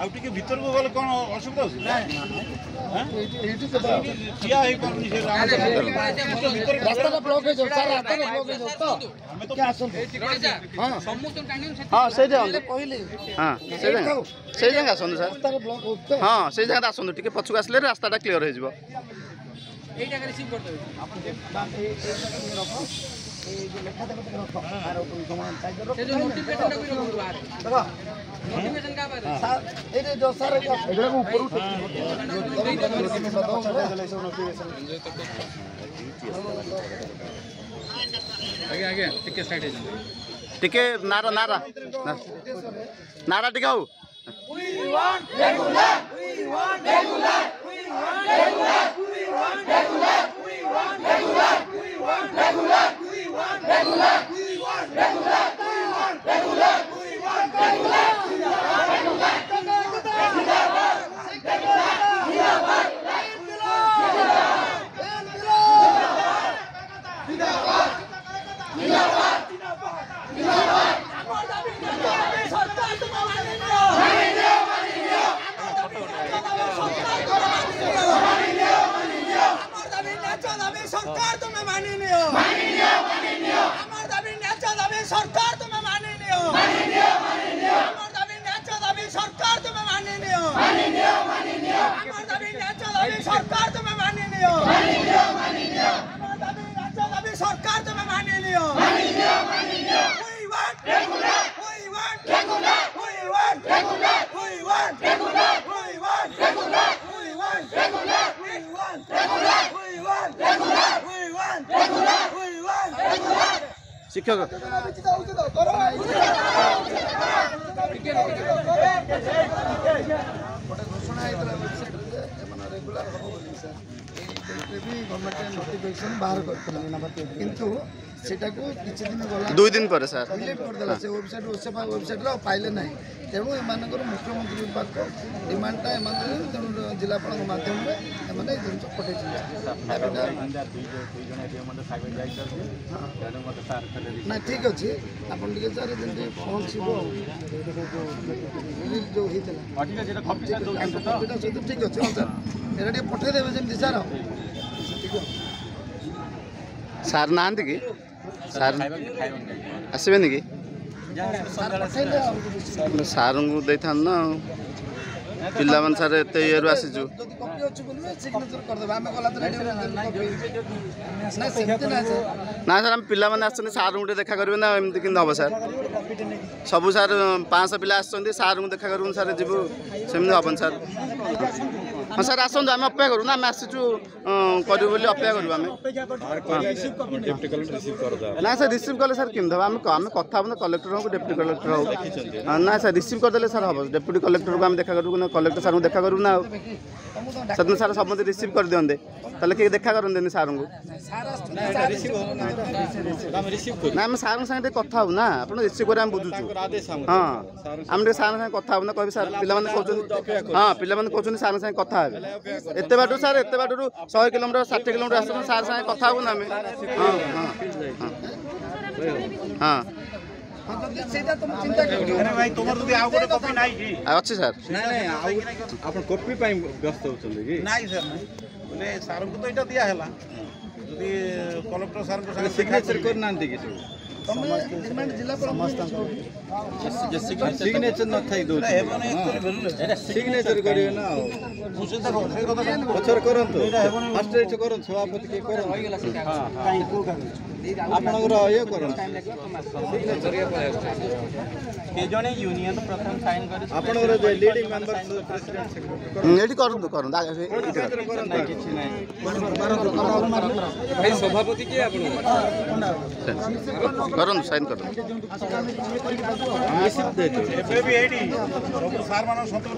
आउटे भीतर को गले कौन असुविधा रास्ता ब्लॉक है सर रास्ता ब्लॉक है तो हमें तो क्या आसन हां सम्मुखन कांडी हां से पहिले हां से जगह आसन सर रास्ता ब्लॉक होतो हां से जगह आसन टिके पछुक आसले रास्ताटा क्लियर हो जिवो एटा के रिसीव करते आपण रखो ए जो लेखा तक रखो आर कोई समान साइज रखो से जो नोटिफिकेशन भी रखो बाहर देखो नोटिफिकेशन का बात सर ए जो सर एगरा को ऊपर उठ आगे आगे टिके स्टार्ट है टिके नारा नारा नारा टिके हो We want regular we want regular we want regular we want regular we want regular we want regular we want regular we want regular we want regular we want regular सरकार तुम्हें मानी नहीं हो हमार दाबी न्याय दाबी सरकार तुम्हें मानी नहीं हो हमार दाबी न्याय दाबी सरकार तुम्हें मानी नहीं हो हमार दाबी न्याय दाबी सरकार तुम्हें मानी नहीं हो हमार दाबी न्याय दाबी सरकार तुम्हें मानी नहीं हो We want regular we want regular we want regular we want regular we want regular we want regular we want regular we want regular शिक्षक नोटिफिकेशन बाहर किंतु सेटा को किछि दिन गला 2 दिन पर सर डिलीट कर देला से वेबसाइट रो पाइले नाही तेणु एमानकर मुख्यमंत्री विभाग को डिमांडटा एमाने तेणु जिलापाल माध्यम रे एमाने जिनस पठे ना ठीक अछि अपन के सर जंदे पहुंचबो जो हितला ठीक अछि सर एरा के पठे देबे जेम सर सार नांदी की सार आसबेनि कि सार को दे था ना पिला मन सारे एते इयरु आसीजु कॉपी अछि बोलबे सिग्नेचर कर देबा हमें गला तो रेडी ना सेमते ना ना सर हम पिला मन आछन सार को देखा करबे ना एमति किन हबो सर सब सर 500 पिला आछन सार को देखा करबो सर जीवु सेमने हबन सर हां सर आसन हम अपेक्षा करू ना हम आसीचु करू बोली अपेक्षा करू हम ना सर रिसीव करले सर किन दबा हम कथा हम कलेक्टर को डेप्यूटी कलेक्टर हो ना सर रिसीव कर देले सर हबो डेप्यूटी कलेक्टर को हम देखा करू ना कलेक्टर सर को देखा करू ना सदन सर सब रिसीव कर दियंदे तले के देखा करन सार को ना हम सार संगे कथा हो ना अपन रिसीव करे हम बुझुछु हां हम सार संगे कथा हो ना कहबी सर पिला माने कहउछन हां पिला माने कहउछन सार संगे कथा हेबे एते बाटू सर एते बाटू 100 किलोमीटर 60 किलोमीटर आसन सार संगे कथा हो ना हम हां हां सेटा तुम चिंता करू अरे भाई तुमर जदी आ गोटे कॉपी नाही की अच्छी सर नहीं आपण कॉपी पाई व्यस्त होचल की नाही सर बोले सार को तो एटा दिया हैला जदी कलेक्टर सार को सिग्नेचर करनांती कि सब डिमांड जिला पर सिग्नेचर न थाई दो सिग्नेचर करियो ना पछर करंतो फास्ट रेट करन सभापति के करन आपनगर ये करन सिग्नेचर के जने यूनियन प्रथम साइन करी आपनगर जे लीडिंग मेंबर्स प्रेसिडेंट एडी करन आगे किछि नै भाई सभापति के आपन करन साइन करन रिसीव दे एबे भी एडी सब सार मानो संतोष